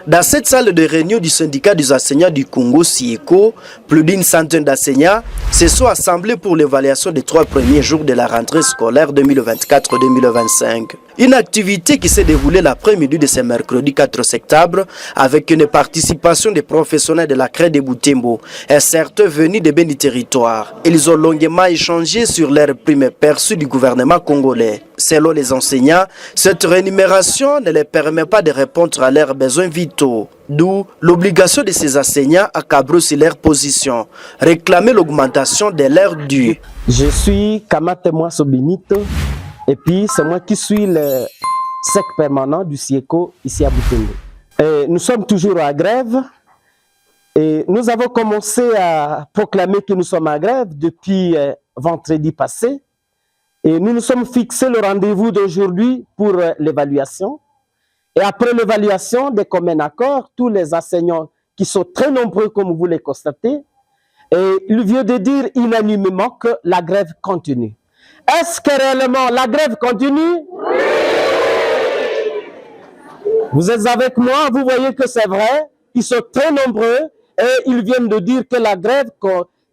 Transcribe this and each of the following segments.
Dans cette salle de réunion du syndicat des enseignants du Congo, SIECO, plus d'une centaine d'enseignants se sont assemblés pour l'évaluation des 3 premiers jours de la rentrée scolaire 2024-2025. Une activité qui s'est déroulée l'après-midi de ce mercredi 4 septembre avec une participation des professionnels de la CRE de Butembo et certains venus de Béni Territoire. Ils ont longuement échangé sur leurs primes perçues du gouvernement congolais. Selon les enseignants, cette rémunération ne les permet pas de répondre à leurs besoins vitaux. D'où l'obligation de ces enseignants à cabrousser leur position, réclamer l'augmentation de leurs dus. Je suis Kamate Mouasso Benito et puis c'est moi qui suis le sec permanent du SIECO ici à Butembo. Nous sommes toujours à grève et nous avons commencé à proclamer que nous sommes à grève depuis vendredi passé et nous nous sommes fixés le rendez-vous d'aujourd'hui pour l'évaluation. Et après l'évaluation, des communs accords, tous les enseignants qui sont très nombreux comme vous les constatez, et il vient de dire unanimement que la grève continue. Est-ce que réellement la grève continue? Oui! Vous êtes avec moi, vous voyez que c'est vrai, ils sont très nombreux et ils viennent de dire que la grève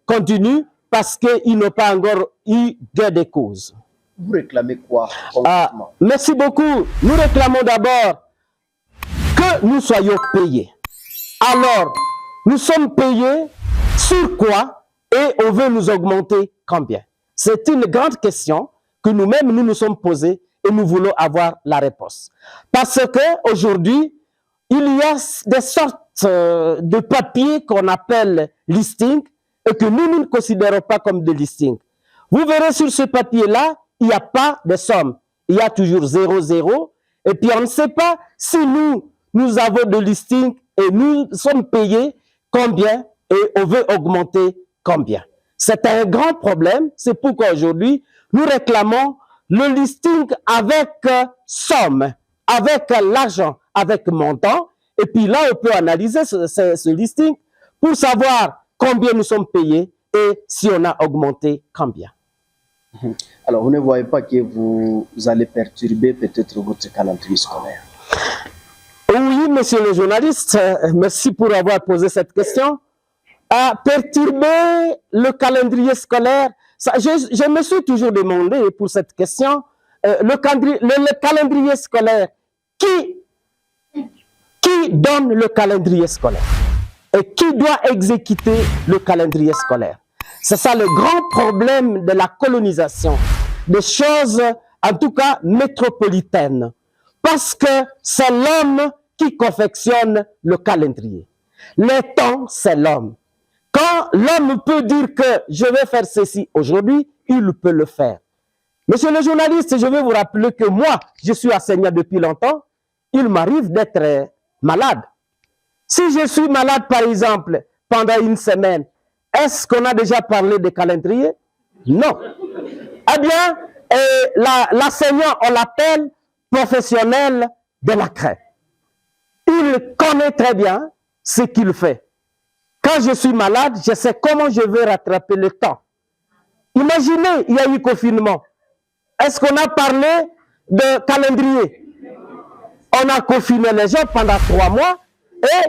continue parce qu'ils n'ont pas encore eu gain de cause. Vous réclamez quoi? Merci beaucoup. Nous réclamons d'abord que nous soyons payés. Alors, nous sommes payés sur quoi et on veut nous augmenter combien? C'est une grande question que nous-mêmes nous sommes posés et nous voulons avoir la réponse. Parce que aujourd'hui, il y a des sortes de papiers qu'on appelle listing et que nous ne considérons pas comme des listings. Vous verrez sur ce papier-là, il n'y a pas de somme. Il y a toujours 0,0 et puis on ne sait pas si nous avons de listing et nous sommes payés combien et on veut augmenter combien. C'est un grand problème, c'est pourquoi aujourd'hui nous réclamons le listing avec somme, avec l'argent, avec montant, et puis là on peut analyser ce listing pour savoir combien nous sommes payés et si on a augmenté combien. Alors vous ne voyez pas que vous allez perturber peut-être votre calendrier scolaire? Oui, monsieur le journaliste, merci pour avoir posé cette question. Perturber le calendrier scolaire, je me suis toujours demandé pour cette question, le calendrier scolaire, qui donne le calendrier scolaire et qui doit exécuter le calendrier scolaire? C'est ça le grand problème de la colonisation, des choses en tout cas métropolitaines, parce que c'est l'homme qui confectionne le calendrier. Le temps, c'est l'homme. Quand l'homme peut dire que je vais faire ceci aujourd'hui, il peut le faire. Monsieur le journaliste, je vais vous rappeler que moi, je suis enseignant depuis longtemps. Il m'arrive d'être malade. Si je suis malade, par exemple, pendant une semaine, est-ce qu'on a déjà parlé de calendrier? Non. Eh bien, l'enseignant, on l'appelle professionnel de la CRE. Il connaît très bien ce qu'il fait. Quand je suis malade, je sais comment je vais rattraper le temps. Imaginez, il y a eu confinement. Est-ce qu'on a parlé de calendrier? On a confiné les gens pendant 3 mois et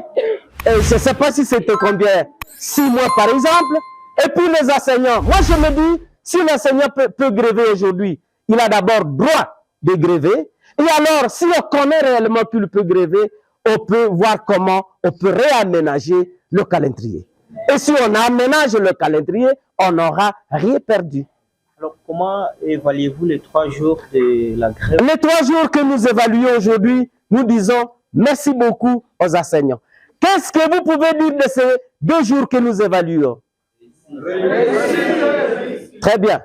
je ne sais pas si c'était combien, 6 mois par exemple. Et puis les enseignants, moi je me dis, si l'enseignant peut gréver aujourd'hui, il a d'abord droit de gréver. Et alors, si on connaît réellement qu'il peut gréver, on peut voir comment on peut réaménager le calendrier. Et si on aménage le calendrier, on n'aura rien perdu. Alors, comment évaluez-vous les 3 jours de la grève? Les 3 jours que nous évaluons aujourd'hui, nous disons merci beaucoup aux enseignants. Qu'est-ce que vous pouvez dire de ces 2 jours que nous évaluons? Très bien.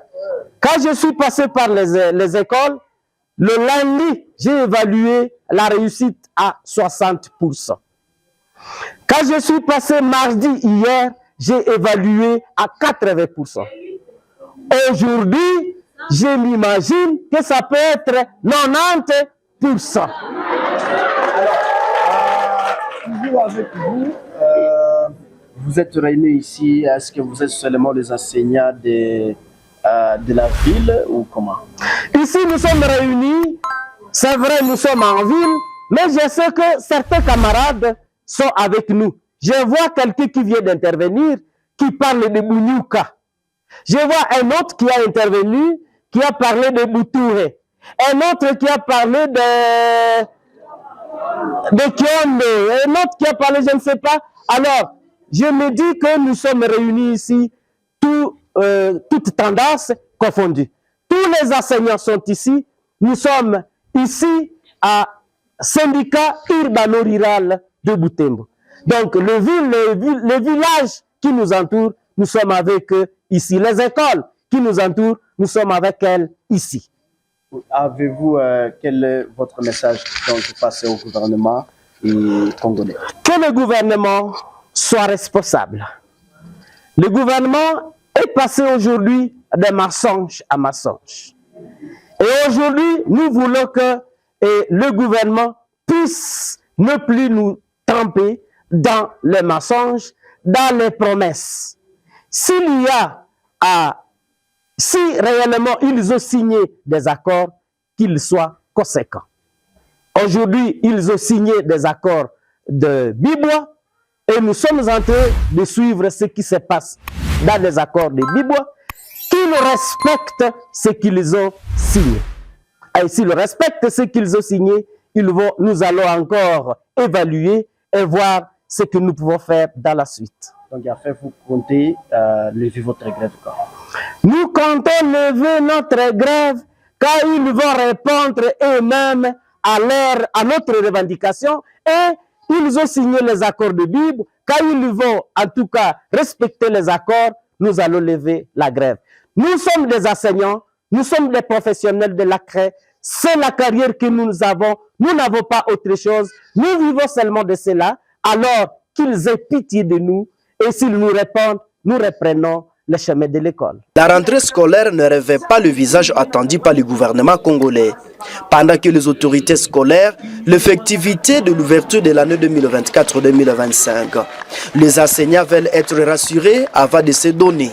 Quand je suis passé par les écoles, le lundi, j'ai évalué la réussite à 60%. Quand je suis passé mardi hier, j'ai évalué à 80%. Aujourd'hui, je m'imagine que ça peut être 90%. Alors, toujours avec vous, vous êtes réunis ici, est-ce que vous êtes seulement les enseignants de la ville ou comment? Ici, nous sommes réunis, c'est vrai, nous sommes en ville, mais je sais que certains camarades sont avec nous. Je vois quelqu'un qui vient d'intervenir, qui parle de Bunyuka. Je vois un autre qui a intervenu, qui a parlé de Boutoué. Un autre qui a parlé de Kyondo. Un autre qui a parlé, je ne sais pas. Alors, je me dis que nous sommes réunis ici, toutes tendances confondues. Tous les enseignants sont ici. Nous sommes ici à syndicat urbano-rural de Butembo. Donc, le village qui nous entoure, nous sommes avec eux ici. Les écoles qui nous entourent, nous sommes avec elles ici. Avez-vous, quel est votre message donc passé au gouvernement congolais? Que le gouvernement soit responsable. Le gouvernement est passé aujourd'hui de mensonge à mensonge. Et aujourd'hui, nous voulons que le gouvernement puisse ne plus nous tremper dans les mensonges, dans les promesses. Si réellement ils ont signé des accords, qu'ils soient conséquents. Aujourd'hui, ils ont signé des accords de Bibois et nous sommes en train de suivre ce qui se passe dans les accords de Bibois, qu'ils respectent ce qu'ils ont signé. Et s'ils respectent ce qu'ils ont signé, nous allons encore évaluer et voir ce que nous pouvons faire dans la suite. Donc, en fait, vous comptez lever votre grève quand? Nous comptons lever notre grève quand ils vont répondre eux-mêmes à notre revendication et ils ont signé les accords de Bible. Quand ils vont en tout cas respecter les accords, nous allons lever la grève. Nous sommes des enseignants, nous sommes des professionnels de la craie. C'est la carrière que nous avons. Nous n'avons pas autre chose. Nous vivons seulement de cela. Alors qu'ils aient pitié de nous et s'ils nous répondent, nous reprenons le chemin de l'école. La rentrée scolaire ne revêt pas le visage attendu par le gouvernement congolais. Pendant que les autorités scolaires, l'effectivité de l'ouverture de l'année 2024-2025. Les enseignants veulent être rassurés avant de se donner.